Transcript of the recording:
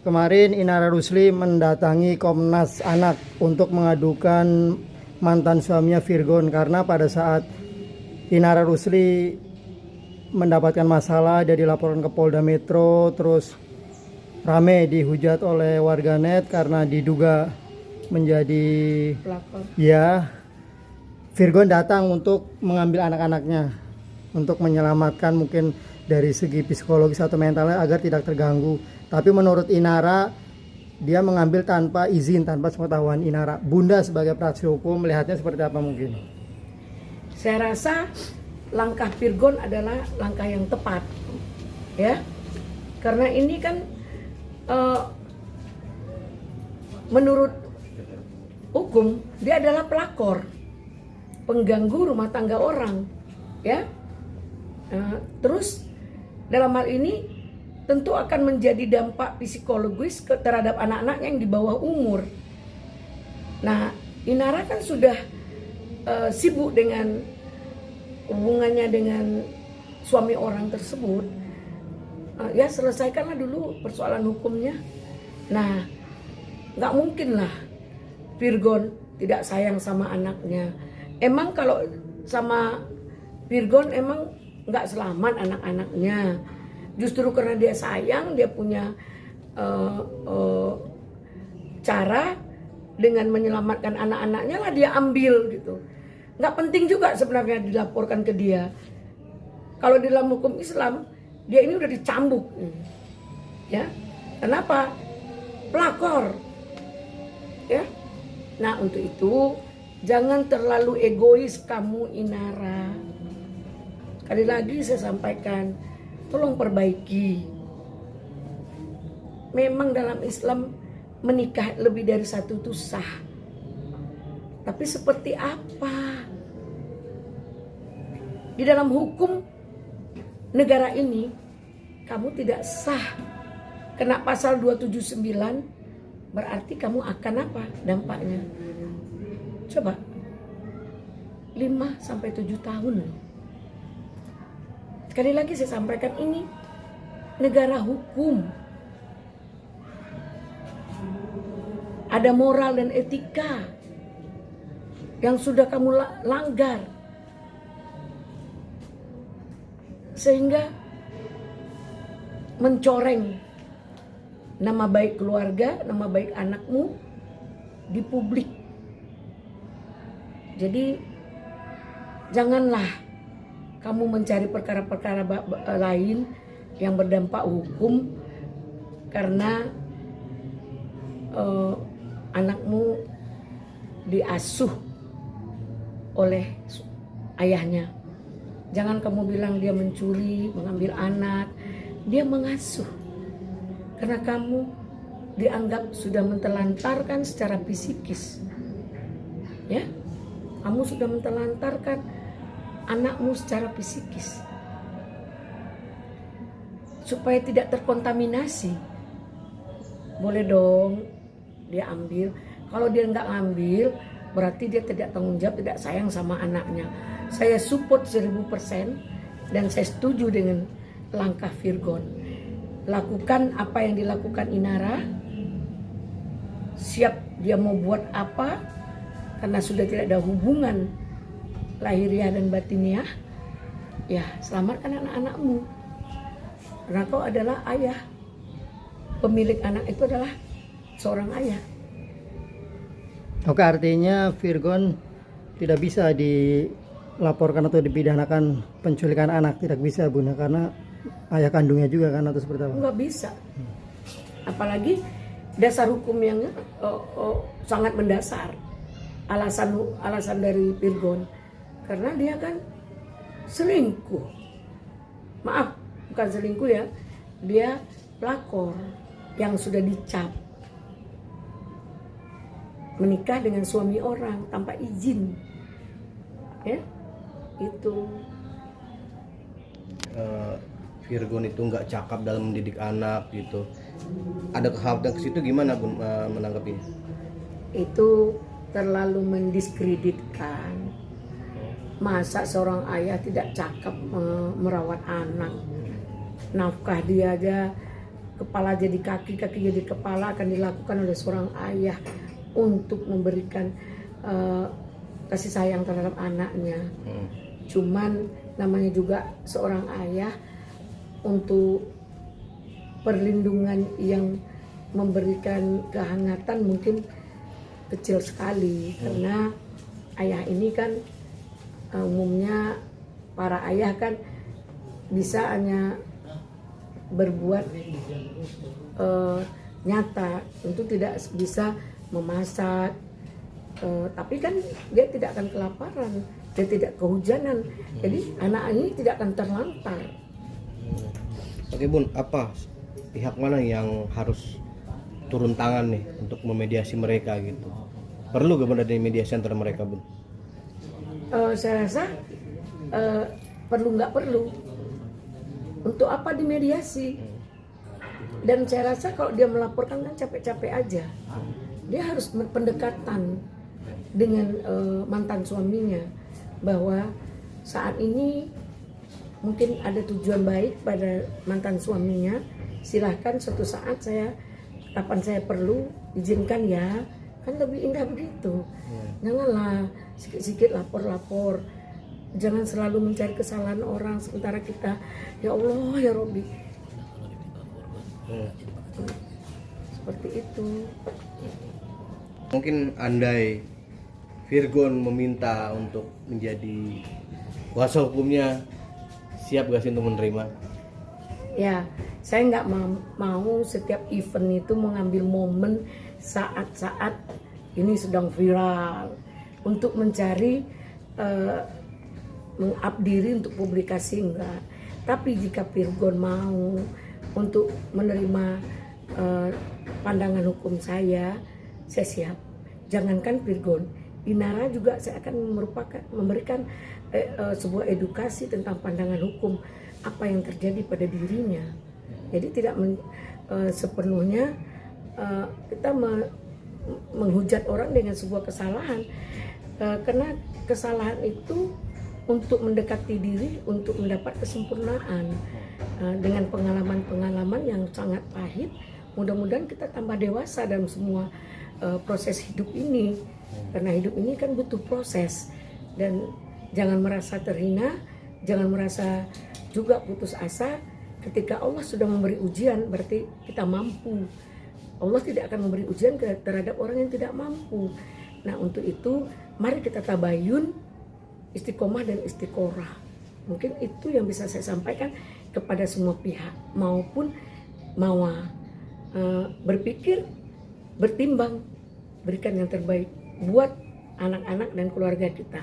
Kemarin Inara Rusli mendatangi Komnas Anak untuk mengadukan mantan suaminya Virgon karena pada saat Inara Rusli mendapatkan masalah, dia dilaporkan ke Polda Metro, terus rame dihujat oleh warganet karena diduga menjadi pelakor. Ya, Virgon datang untuk mengambil anak-anaknya untuk menyelamatkan mungkin dari segi psikologis atau mentalnya agar tidak terganggu. Tapi menurut Inara, dia mengambil tanpa izin, tanpa sepengetahuan Inara. Bunda sebagai praktisi hukum melihatnya seperti apa mungkin? Saya rasa langkah Virgon adalah langkah yang tepat, ya, karena ini kan menurut hukum dia adalah pelakor, pengganggu rumah tangga orang, ya. Terus dalam hal ini tentu akan menjadi dampak psikologis terhadap anak-anak yang di bawah umur. Nah, Inara kan sudah sibuk dengan hubungannya dengan suami orang tersebut. Ya, selesaikanlah dulu persoalan hukumnya. Nah, nggak mungkin lah Virgon tidak sayang sama anaknya. Emang kalau sama Virgon emang nggak selamat anak-anaknya. Justru karena dia sayang, dia punya cara dengan menyelamatkan anak-anaknya lah dia ambil gitu. Nggak penting juga sebenarnya dilaporkan ke dia. Kalau di dalam hukum Islam, dia ini udah dicambuk, ya. Kenapa? Pelakor, ya. Nah, untuk itu jangan terlalu egois kamu, Inara. Sekali lagi saya sampaikan, tolong perbaiki. Memang dalam Islam menikah lebih dari satu itu sah. Tapi seperti apa? Di dalam hukum negara ini kamu tidak sah. Kena pasal 279 berarti kamu akan apa dampaknya? Coba 5 sampai 7 tahun. Sekali lagi saya sampaikan, ini negara hukum. Ada moral dan etika yang sudah kamu langgar. Sehingga mencoreng nama baik keluarga, nama baik anakmu di publik. Jadi janganlah kamu mencari perkara-perkara lain yang berdampak hukum karena anakmu diasuh oleh ayahnya. Jangan kamu bilang dia mencuri, mengambil anak. Dia mengasuh. Karena kamu dianggap sudah mentelantarkan secara psikis. Ya? Kamu sudah mentelantarkan anakmu secara psikis. Supaya tidak terkontaminasi. Boleh dong dia ambil. Kalau dia nggak ambil, berarti dia tidak tanggung jawab, tidak sayang sama anaknya. Saya support 1000% dan saya setuju dengan langkah Virgon. Lakukan apa yang dilakukan Inara. Siap dia mau buat apa, karena sudah tidak ada hubungan lahiriah dan batiniah. Ya, selamatkan anak-anakmu. Karena kau adalah ayah. Pemilik anak itu adalah seorang ayah. Oke, artinya Virgon tidak bisa dilaporkan atau dipidanakan penculikan anak, tidak bisa Bunda, karena ayah kandungnya juga kan atau seperti apa? Nggak bisa. Apalagi dasar hukum yang sangat mendasar. Alasan dari Virgon karena dia kan selingkuh. Maaf, bukan selingkuh ya. Dia pelakor yang sudah dicap menikah dengan suami orang tanpa izin. Ya, itu. Virgon itu nggak cakap dalam mendidik anak gitu. Ada kekhawatiran ke situ, gimana Bun menanggapinya? Itu terlalu mendiskreditkan. Masa seorang ayah tidak cakap merawat anak? Nafkah dia aja kepala jadi kaki, kaki jadi kepala akan dilakukan oleh seorang ayah untuk memberikan kasih sayang terhadap anaknya. Cuman namanya juga seorang ayah, untuk perlindungan yang memberikan kehangatan mungkin kecil sekali, karena ayah ini kan umumnya para ayah kan bisa hanya berbuat nyata, tentu tidak bisa memasak, tapi kan dia tidak akan kelaparan, dia tidak kehujanan, jadi anak ini tidak akan terlantar. Oke Bun, apa pihak mana yang harus turun tangan nih untuk memediasi mereka gitu? Perlu gak Bun ada mediasi antara mereka Bun? Saya rasa perlu nggak perlu. Untuk apa dimediasi? Dan saya rasa kalau dia melaporkan kan capek-capek aja. Dia harus pendekatan dengan mantan suaminya, bahwa saat ini mungkin ada tujuan baik pada mantan suaminya, silahkan suatu saat kapan saya perlu izinkan ya, kan lebih indah begitu. Janganlah sikit-sikit lapor-lapor, jangan selalu mencari kesalahan orang sementara kita ya Allah ya Robbi. Seperti itu. Mungkin andai Virgon meminta untuk menjadi kuasa hukumnya, siap gak sih untuk menerima? Ya, saya nggak mau setiap event itu mengambil momen saat-saat ini sedang viral untuk mencari meng-up diri untuk publikasi, enggak. Tapi jika Virgon mau untuk menerima pandangan hukum saya siap. Jangankan Virgon, Inara juga saya akan memberikan sebuah edukasi tentang pandangan hukum apa yang terjadi pada dirinya. Jadi tidak sepenuhnya kita menghujat orang dengan sebuah kesalahan, karena kesalahan itu untuk mendekati diri, untuk mendapat kesempurnaan. Dengan pengalaman-pengalaman yang sangat pahit, mudah-mudahan kita tambah dewasa dalam semua proses hidup ini, karena hidup ini kan butuh proses. Dan jangan merasa terhina, jangan merasa juga putus asa. Ketika Allah sudah memberi ujian, berarti kita mampu. Allah tidak akan memberi ujian terhadap orang yang tidak mampu. Nah, untuk itu mari kita tabayun, istiqomah dan istiqorah. Mungkin itu yang bisa saya sampaikan kepada semua pihak, maupun berpikir, bertimbang, berikan yang terbaik buat anak-anak dan keluarga kita.